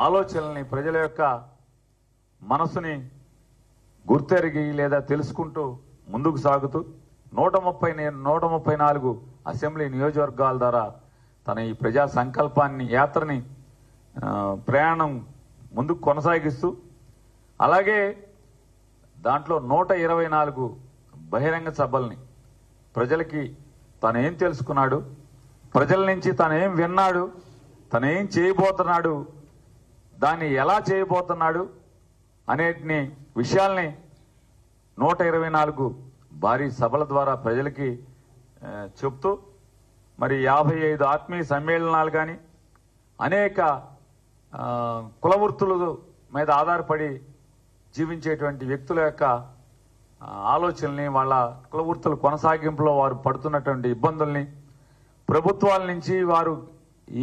ఆలోచనల్ని, ప్రజల యొక్క మనసుని గుర్తెరిగి లేదా తెలుసుకుంటూ ముందుకు సాగుతూ 134 అసెంబ్లీ నియోజకవర్గాల ద్వారా తన ఈ ప్రజా సంకల్పాన్ని యాత్రని ప్రయాణం ముందుకు కొనసాగిస్తూ, అలాగే దాంట్లో 124 బహిరంగ సభల్ని ప్రజలకి తనేం తెలుసుకున్నాడు, ప్రజల నుంచి తనేం విన్నాడు, తనేం చేయబోతున్నాడు, దాన్ని ఎలా చేయబోతున్నాడు అనేటిని విషయాల్ని 124 భారీ సభల ద్వారా ప్రజలకి చెప్తూ, మరి 55 ఆత్మీయ సమ్మేళనాలు కానీ, అనేక కులవృత్తుల మీద ఆధారపడి జీవించేటువంటి వ్యక్తుల యొక్క ఆలోచనల్ని, వాళ్ళ కులవృత్తుల కొనసాగింపులో వారు పడుతున్నటువంటి ఇబ్బందుల్ని, ప్రభుత్వాల నుంచి వారు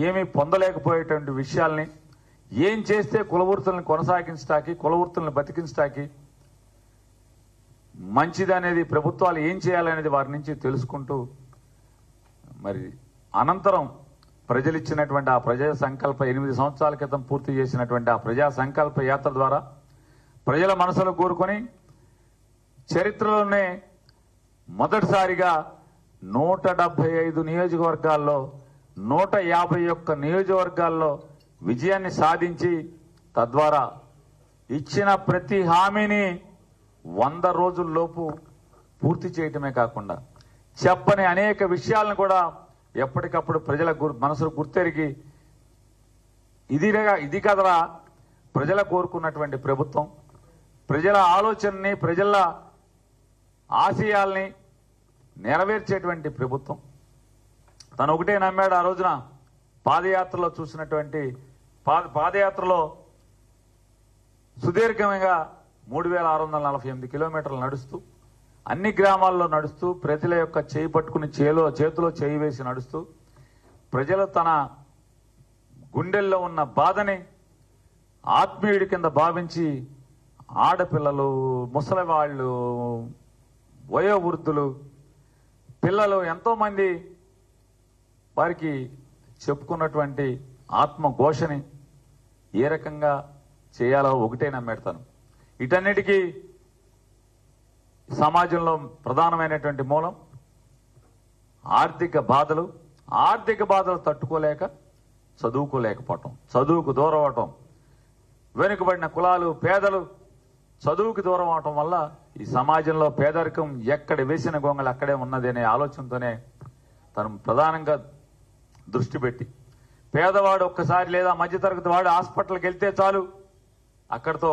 ఏమీ పొందలేకపోయేటువంటి విషయాల్ని, ఏం చేస్తే కులవృత్తులను కొనసాగించడానికి, కులవృత్తులను బతికించడానికి మంచిది అనేది, ప్రభుత్వాలు ఏం చేయాలనేది వారి నుంచి తెలుసుకుంటూ, మరి అనంతరం ప్రజలు ఇచ్చినటువంటి ఆ ప్రజా సంకల్ప 8 సంవత్సరాల క్రితం పూర్తి చేసినటువంటి ఆ ప్రజా సంకల్ప యాత్ర ద్వారా ప్రజల మనసులో కోరుకొని చరిత్రలోనే మొదటిసారిగా 175 నియోజకవర్గాల్లో 151 నియోజకవర్గాల్లో విజయాన్ని సాధించి, తద్వారా ఇచ్చిన ప్రతి హామీని 100 రోజుల్లోపు పూర్తి చేయటమే కాకుండా చెప్పని అనేక విషయాలను కూడా ఎప్పటికప్పుడు ప్రజల మనసులు గుర్తెరిగి ఇది కదరా ప్రజల కోరుకున్నటువంటి ప్రభుత్వం, ప్రజల ఆలోచనని, ప్రజల ఆశయాల్ని నెరవేర్చేటువంటి ప్రభుత్వం. తను ఒకటే నమ్మాడు. ఆ రోజున పాదయాత్రలో చూసినటువంటి పాదయాత్రలో సుదీర్ఘంగా 3648 కిలోమీటర్లు నడుస్తూ, అన్ని గ్రామాల్లో నడుస్తూ, ప్రజల యొక్క చేయి పట్టుకుని చేతిలో చేయి వేసి నడుస్తూ, ప్రజలు తన గుండెల్లో ఉన్న బాధని ఆత్మీయుడి కింద భావించి ఆడపిల్లలు, ముసలివాళ్లు, వయోవృద్ధులు, పిల్లలు ఎంతో మంది వారికి చెప్పుకున్నటువంటి ఆత్మఘోషని ఏ రకంగా చేయాలో ఒకటే నమ్మెడతాను. వీటన్నిటికీ సమాజంలో ప్రధానమైనటువంటి మూలం ఆర్థిక బాధలు తట్టుకోలేక చదువుకోలేకపోవటం, చదువుకు దూరం అవటం, వెనుకబడిన కులాలు, పేదలు చదువుకు దూరం అవటం వల్ల ఈ సమాజంలో పేదరికం ఎక్కడ వేసిన గొంగలు అక్కడే ఉన్నది అనే ఆలోచనతోనే తను ప్రధానంగా దృష్టి పెట్టి, పేదవాడు ఒక్కసారి లేదా మధ్యతరగతి వాడు హాస్పిటల్కి వెళ్తే చాలు అక్కడితో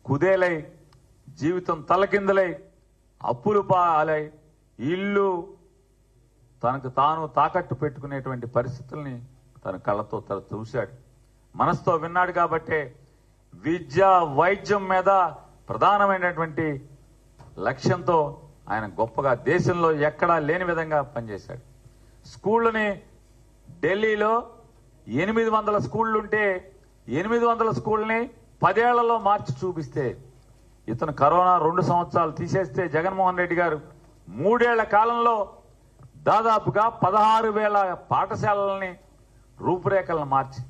కుదేలై, జీవితం తలకిందులై, అప్పులు పాలై, ఇల్లు తనకు తాను తాకట్టు పెట్టుకునేటువంటి పరిస్థితుల్ని తన కళ్ళతో చూశాడు, మనసుతో విన్నాడు. కాబట్టే విద్య, వైద్యం మీద ప్రధానమైనటువంటి లక్ష్యంతో ఆయన గొప్పగా దేశంలో ఎక్కడా లేని విధంగా పనిచేశాడు. స్కూళ్ళని ఢిల్లీలో 800 స్కూళ్లుంటే 800 స్కూళ్ళని 10 ఏళ్లలో మార్చి చూపిస్తే, ఇతను కరోనా 2 సంవత్సరాలు తీసేస్తే జగన్మోహన్ రెడ్డి గారు 3 ఏళ్ల కాలంలో దాదాపుగా 16,000 పాఠశాలల్ని రూపురేఖలను మార్చి,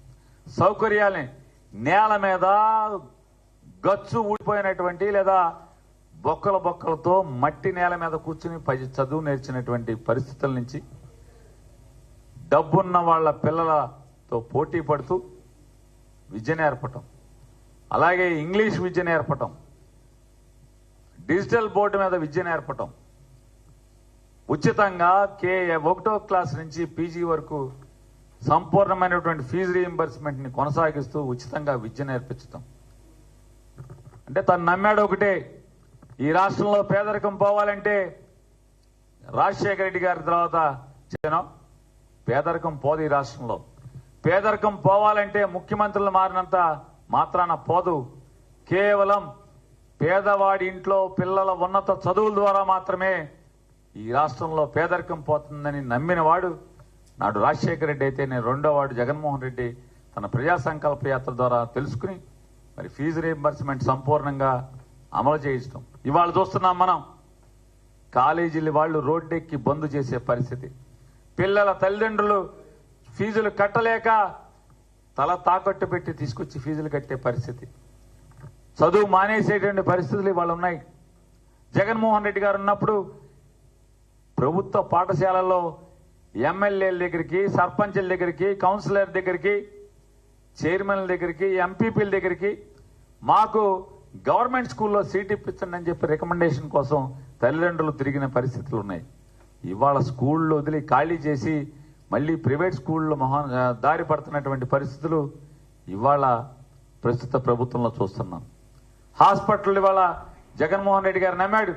సౌకర్యాల్ని నేల మీద గచ్చు ఊడిపోయినటువంటి లేదా బొక్కలతో మట్టి నేల మీద కూర్చుని చదువు నేర్చినటువంటి పరిస్థితుల నుంచి డబ్బున్న వాళ్ల పిల్లలతో పోటీ పడుతూ విద్య నేర్పటం, అలాగే ఇంగ్లీష్ విద్య నేర్పటం, డిజిటల్ బోర్డు మీద విద్య నేర్పటం, ఉచితంగా 1వ క్లాస్ నుంచి పీజీ వరకు సంపూర్ణమైనటువంటి ఫీజు రీయింబర్స్మెంట్ ని కొనసాగిస్తూ ఉచితంగా విద్య నేర్పించటం. అంటే తను నమ్మాడు ఒకటే, ఈ రాష్ట్రంలో పేదరికం పోవాలంటే రాజశేఖర రెడ్డి గారి తర్వాత పేదరికం పోదు. ఈ రాష్ట్రంలో పేదరికం పోవాలంటే ముఖ్యమంత్రులు మారినంత మాత్రాన పోదు. కేవలం పేదవాడి ఇంట్లో పిల్లల ఉన్నత చదువుల ద్వారా మాత్రమే ఈ రాష్ట్రంలో పేదరికం పోతుందని నమ్మిన వాడు నాడు రాజశేఖర రెడ్డి అయితే, నేను రెండో వాడు జగన్మోహన్ రెడ్డి తన ప్రజా సంకల్ప యాత్ర ద్వారా తెలుసుకుని మరి ఫీజు రీయింబర్స్మెంట్ సంపూర్ణంగా అమలు చేయించడం. ఇవాళ చూస్తున్నాం మనం, కాలేజీలు వాళ్ళు రోడ్డెక్కి బంద్ చేసే పరిస్థితి, పిల్లల తల్లిదండ్రులు ఫీజులు కట్టలేక తల తాకట్టు పెట్టి తీసుకొచ్చి ఫీజులు కట్టే పరిస్థితి, చదువు మానేసేటువంటి పరిస్థితులు ఇవాళ ఉన్నాయి. జగన్మోహన్ రెడ్డి గారు ఉన్నప్పుడు ప్రభుత్వ పాఠశాలల్లో ఎమ్మెల్యేల దగ్గరికి, సర్పంచ్ల దగ్గరికి, కౌన్సిలర్ దగ్గరికి, చైర్మన్ల దగ్గరికి, ఎంపీపీల దగ్గరికి మాకు గవర్నమెంట్ స్కూల్లో సీట్ ఇప్పించండి అని చెప్పి రికమెండేషన్ కోసం తల్లిదండ్రులు తిరిగిన పరిస్థితులు ఉన్నాయి. ఇవాళ స్కూళ్ళు వదిలి ఖాళీ చేసి మళ్లీ ప్రైవేట్ స్కూళ్ళు దారి పడుతున్నటువంటి పరిస్థితులు ఇవాళ ప్రస్తుత ప్రభుత్వంలో చూస్తున్నాం. హాస్పిటల్ ఇవాళ జగన్మోహన్ రెడ్డి గారు నమ్మాడు.